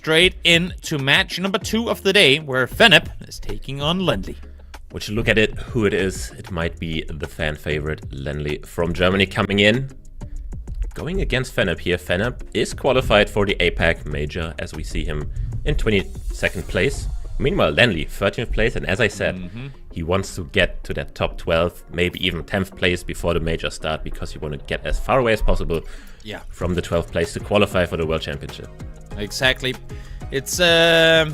straight into match number 2 of the day, where Feneb is taking on Lennli. Would you look at it, who it is? It might be the fan favorite Lennli from Germany coming in. Going against Feneb here. Feneb is qualified for the APAC Major, as we see him in 22nd place. Meanwhile, Lennli, 13th place, and as I said, he wants to get to that top 12, maybe even 10th place before the Major start, because he want to get as far away as possible from the 12th place to qualify for the World Championship. Exactly. It's a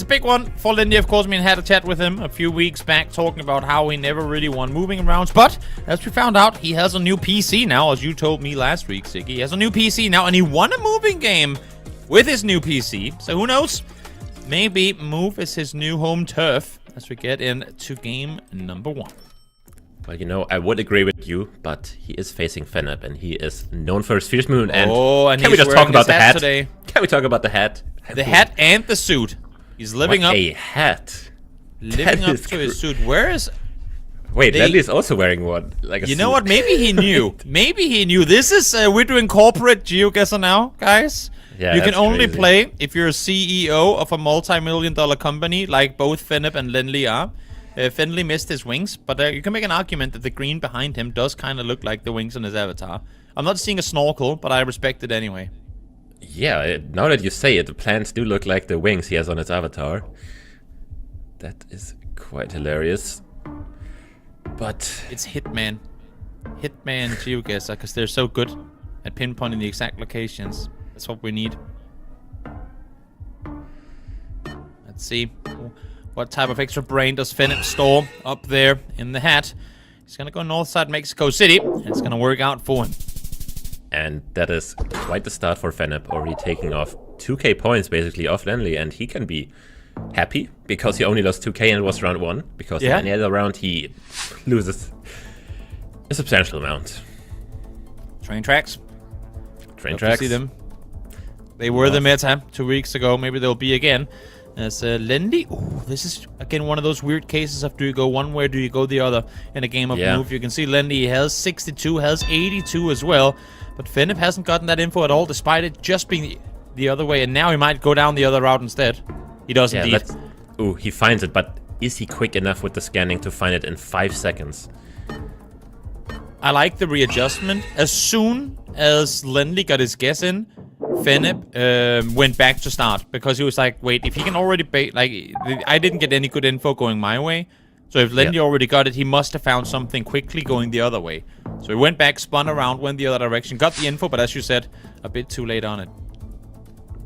big one for Lennli, of course. I mean, I had a chat with him a few weeks back talking about how he never really won moving rounds. But as we found out, he has a new PC now, as you told me last week, Siggy. He has a new PC now, and he won a moving game with his new PC. So who knows? Maybe Move is his new home turf as we get into game number 1. Well, you know, I would agree with you, but he is facing Feneb, and he is known for his fierce moon. And, can we just talk about the hat today? Can we talk about the hat? The hat and the suit. He's living up. A hat. Living up to his suit. Where is... Wait, Lennli is also wearing one. Like a suit. You know what? Maybe he knew. Maybe he knew. This is... we're doing corporate GeoGuessr now, guys. Yeah, you can only play if you're a CEO of a multi-million-dollar company, like both Feneb and Lennli are. Lennli missed his wings, but you can make an argument that the green behind him does kind of look like the wings on his avatar. I'm not seeing a snorkel, but I respect it anyway. Yeah, now that you say it, the plants do look like the wings he has on his avatar. That is quite hilarious. But... it's Hitman. Hitman GeoGuessr, because they're so good at pinpointing the exact locations. That's what we need. Let's see. What type of extra brain does Feneb store up there in the hat? He's going to go north side Mexico City, and it's going to work out for him. And that is quite the start for Feneb, already taking off 2k points basically off Lennli, and he can be happy because he only lost 2k and it was round 1, because in any other round he loses a substantial amount. Train tracks. Train tracks. See them. They were the meta 2 weeks ago. Maybe they'll be again. As Lennli, this is again one of those weird cases of do you go one way or do you go the other in a game of Move. You can see Lennli has 62, has 82 as well, but Feneb hasn't gotten that info at all, despite it just being the other way, and now he might go down the other route instead. He does indeed. He finds it, but is he quick enough with the scanning to find it in 5 seconds? I like the readjustment. As soon as Lennli got his guess in, Feneb went back to start, because he was like, wait, if he can already I didn't get any good info going my way, so if Lennli already got it, he must have found something quickly going the other way. So he went back, spun around, went the other direction, got the info, but as you said, a bit too late on it.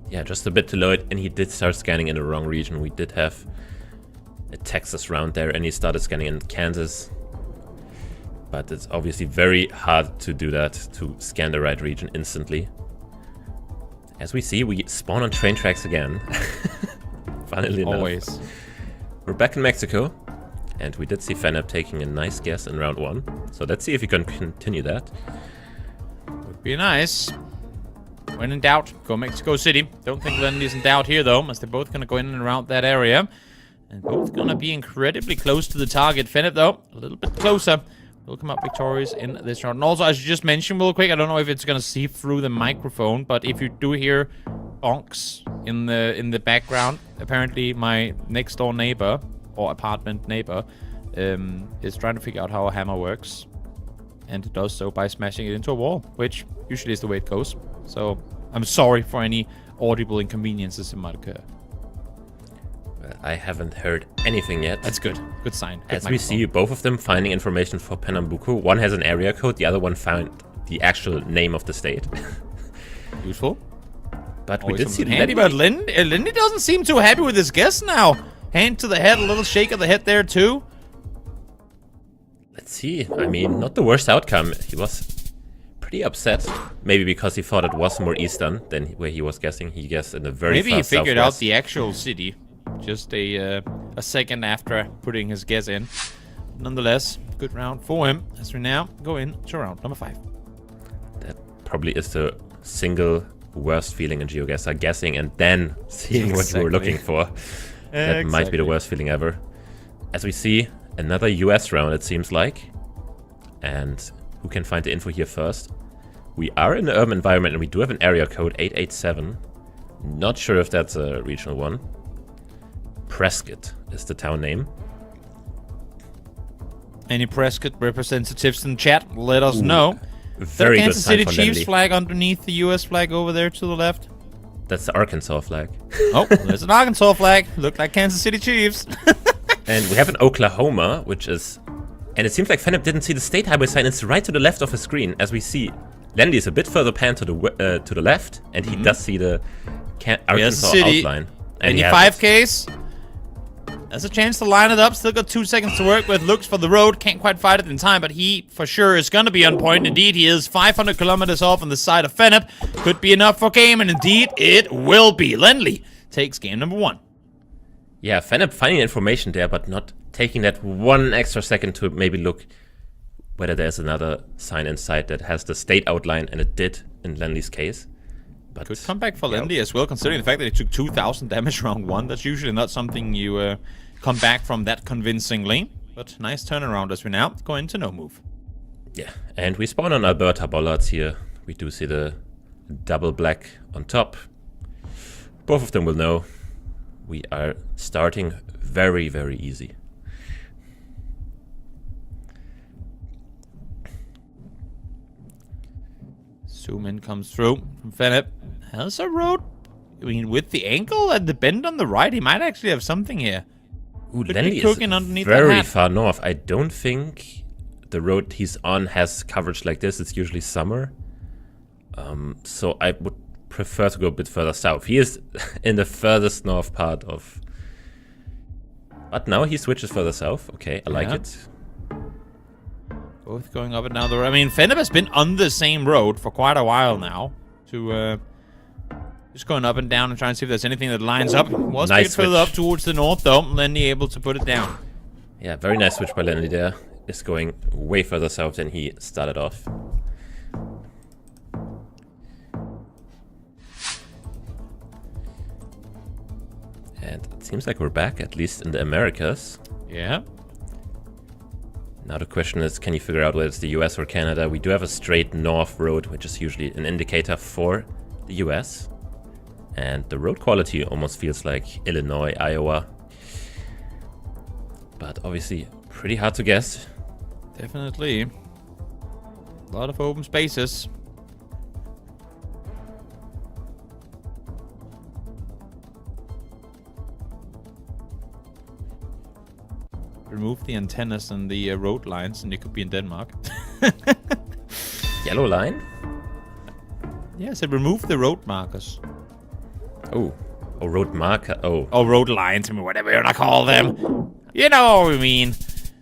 Yeah, just a bit too late, and he did start scanning in the wrong region. We did have a Texas round there, and he started scanning in Kansas. But it's obviously very hard to do that, to scan the right region instantly. As we see, we spawn on train tracks again. Funnily enough. Always. We're back in Mexico, and we did see Feneb taking a nice guess in round 1. So let's see if he can continue that. Would be nice. When in doubt, go Mexico City. Don't think Lennli's in doubt here, though, as they're both going to go in and around that area. And both going to be incredibly close to the target. Feneb, though, a little bit closer. Will come up victorious in this round. And also, I should just mention real quick, I don't know if it's going to see through the microphone, but if you do hear bonks in the background, apparently my next door neighbor, or apartment neighbor, is trying to figure out how a hammer works. And it does so by smashing it into a wall, which usually is the way it goes. So I'm sorry for any audible inconveniences that might occur. I haven't heard anything yet. That's good. Good sign. Good As we see, both of them finding information for Pernambuco. One has an area code, the other one found the actual name of the state. Useful. But we did see handy, but Lennli doesn't seem too happy with his guess now. Hand to the head, a little shake of the head there too. Let's see. I mean, not the worst outcome. He was pretty upset. Maybe because he thought it was more eastern than where he was guessing. He guessed in the very Maybe he figured out the actual city just a second after putting his guess in. Nonetheless, good round for him as we now go into round number 5. That probably is the single worst feeling in GeoGuessr, guessing and then seeing what you were looking for. That might be the worst feeling ever. As we see, another US round, it seems like. And who can find the info here first? We are in the urban environment and we do have an area code 887. Not sure if that's a regional one. Prescott is the town name. Any Prescott representatives in the chat, let us know. Very good Kansas sign City for Chiefs Lennli. flag underneath the US flag over there to the left. That's the Arkansas flag. Oh, there's an Arkansas flag. Look like Kansas City Chiefs. And we have an Oklahoma, which is... And it seems like Feneb didn't see the state highway sign. It's right to the left of his screen, as we see. Lennli is a bit further panned to the left, and he does see the Arkansas outline. And he has 5Ks. There's a chance to line it up. Still got 2 seconds to work with. Looks for the road. Can't quite find it in time, but he for sure is going to be on point. Indeed, he is 500 kilometers off on the side of Feneb. Could be enough for game, and indeed, it will be. Lennli takes game number 1. Yeah, Feneb finding information there, but not taking that 1 extra second to maybe look whether there's another sign inside that has the state outline, and it did in Lennli's case. But good comeback for Lennli as well, considering the fact that he took 2,000 damage round 1. That's usually not something you come back from that convincingly. But nice turnaround as we now go into no move. Yeah, and we spawn on Alberta bollards here. We do see the double black on top. Both of them will know we are starting very, very easy. Zoom in comes through from Feneb. Has a road. I mean, with the angle and the bend on the right, he might actually have something here. Ooh, Could Lennli be is cooking underneath that very hat. far north. I don't think the road he's on has coverage like this. It's usually summer. So I would prefer to go a bit further south. He is in the furthest north part of... But now he switches further south. Okay, I like it. Both going up and down the road. I mean, Feneb has been on the same road for quite a while now. To just going up and down and trying to see if there's anything that lines up. Was a bit Nice further switch. up towards the north, though. Lennli able to put it down. Yeah, very nice switch by Lennli there. Is going way further south than he started off. And it seems like we're back, at least in the Americas. Yeah. Now the question is, can you figure out whether it's the US or Canada? We do have a straight north road, which is usually an indicator for the US. And the road quality almost feels like Illinois, Iowa. But obviously, pretty hard to guess. Definitely. A lot of open spaces. Remove the antennas and the road lines, and you could be in Denmark. Yellow line? Yeah, I said remove the road markers. Oh, a road marker. Oh, Oh, road lines, I mean, whatever you want to call them. You know what we mean.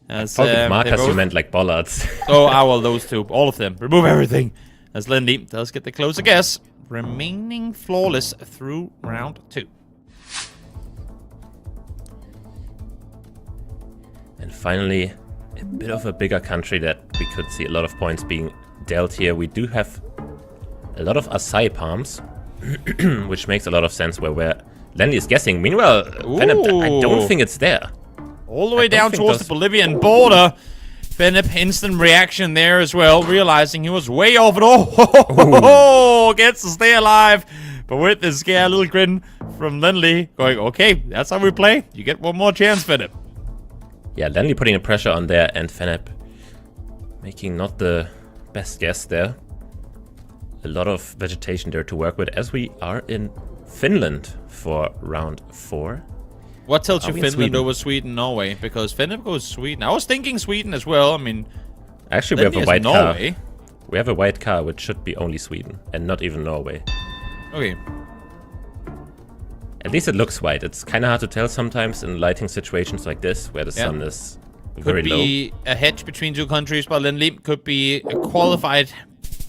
As, markers you meant like bollards. Oh, well, those two. All of them. Remove everything. As Lennli does get the closer guess. Remaining flawless through round 2. And finally, a bit of a bigger country that we could see a lot of points being dealt here. We do have a lot of acai palms, which makes a lot of sense where Lennli is guessing. Meanwhile, Feneb, I don't think it's there. All the way down towards the Bolivian border. Feneb, instant reaction there as well, realizing he was way off at all. Gets to stay alive. But with this scare little grin from Lennli, going, okay, that's how we play. You get one more chance, Feneb. Yeah, Lennli putting a pressure on there, and Feneb making not the best guess there. A lot of vegetation there to work with, as we are in Finland for round 4. What tells you we in Finland Sweden? over Sweden, Norway? Because Feneb goes Sweden. I was thinking Sweden as well. I mean, Actually, we have a Lennli is white car. Norway. We have a white car, which should be only Sweden, and not even Norway. Okay. At least it looks white. It's kind of hard to tell sometimes in lighting situations like this, where the sun is very Could low. be a hedge between two countries by Lennli. Could be a qualified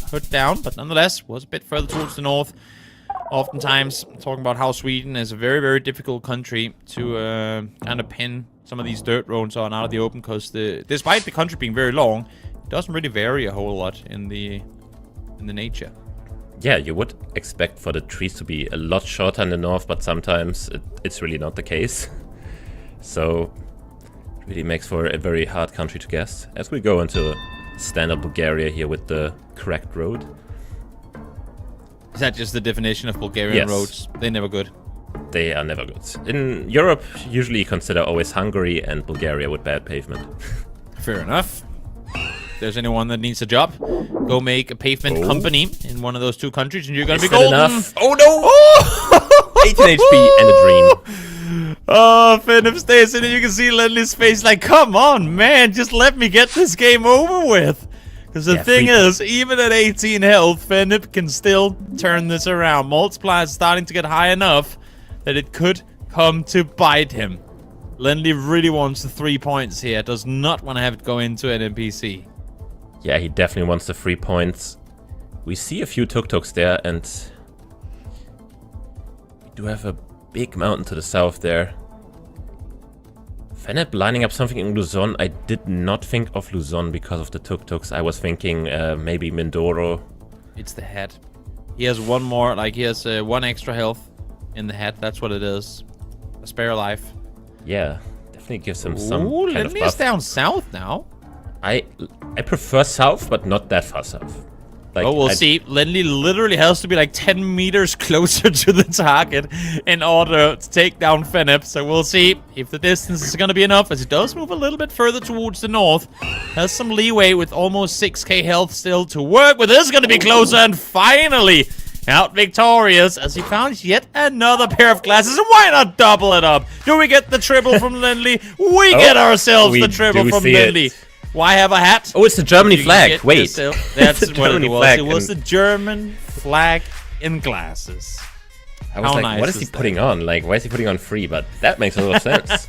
put down, but nonetheless was a bit further towards the north. Oftentimes talking about how Sweden is a very, very difficult country to kind of pin some of these dirt roads on out of the open, because despite the country being very long, it doesn't really vary a whole lot in the nature. Yeah, you would expect for the trees to be a lot shorter in the north, but sometimes it's really not the case. So it really makes for a very hard country to guess. As we go into standard Bulgaria here with the correct road. Is that just the definition of Bulgarian Yes. roads? They're never good. They are never good. In Europe, usually you consider always Hungary and Bulgaria with bad pavement. Fair enough. If there's anyone that needs a job, go make a pavement company in one of those two countries and you're gonna be golden. Enough? Oh no! 18 HP and a dream. Oh, Feneb stays in and you can see Lennli's face like, come on, man, just let me get this game over with. Because the thing is, even at 18 health, Feneb can still turn this around. Multiplier is starting to get high enough that it could come to bite him. Lennli really wants the 3 points here. Does not want to have it go into an NPC. Yeah, he definitely wants the 3 points. We see a few tuk-tuks there, and we do have a big mountain to the south there. Feneb lining up something in Luzon. I did not think of Luzon because of the tuk-tuks. I was thinking maybe Mindoro. It's the head. He has one more, like he has 1 extra health in the head. That's what it is. A spare life. Yeah, definitely gives him some Ooh, kind of Lennli buff. is down south now. I prefer south, but not that far south. Like, Oh, we'll see. Lennli literally has to be like 10 meters closer to the target in order to take down Feneb. So we'll see if the distance is going to be enough, as it does move a little bit further towards the north. Has some leeway with almost 6k health still to work with. This is going to be closer, and finally out victorious as he found yet another pair of glasses. And why not double it up? Do we get the triple from Lennli? We get ourselves the triple from Lennli. Why have a hat? Oh, it's the Germany flag. Wait. That's the what Germany it was. flag It was the German flag in glasses. I was How like, nice what is he putting on? Like, why is he putting on 3? But that makes a lot of sense.